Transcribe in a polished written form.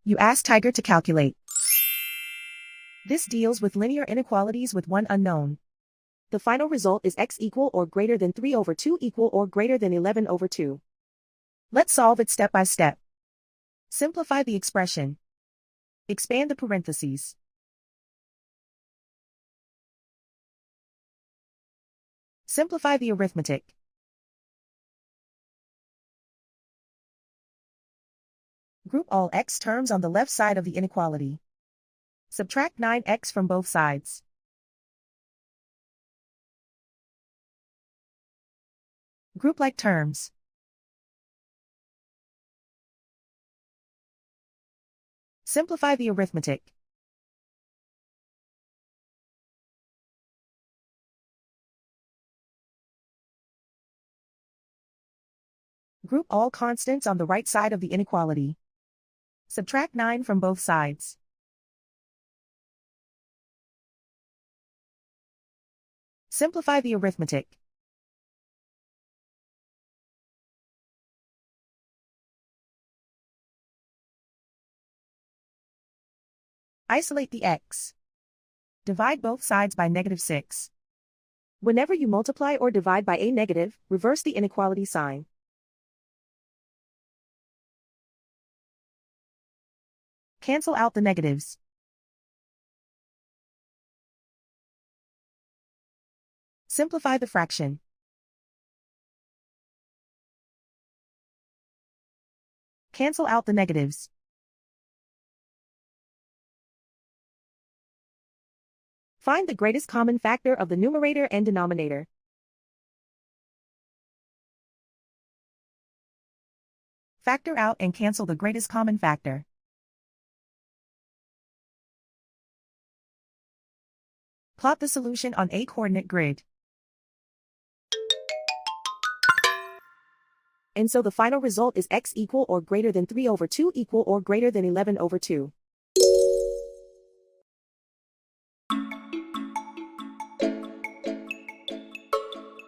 You ask Tiger to calculate. This deals with linear inequalities with one unknown. The final result is x equal or greater than 3 over 2 equal or greater than 11 over 2. Let's solve it step by step. Simplify the expression. Expand the parentheses. Simplify the arithmetic. Group all x terms on the left side of the inequality. Subtract 9x from both sides. Group like terms. Simplify the arithmetic. Group all constants on the right side of the inequality. Subtract 9 from both sides. Simplify the arithmetic. Isolate the x. Divide both sides by -6. Whenever you multiply or divide by a negative, reverse the inequality sign. Cancel out the negatives. Simplify the fraction. Cancel out the negatives. Find the greatest common factor of the numerator and denominator. Factor out and cancel the greatest common factor. Plot the solution on a coordinate grid. And so the final result is x equal or greater than 3 over 2 equal or greater than 11 over 2.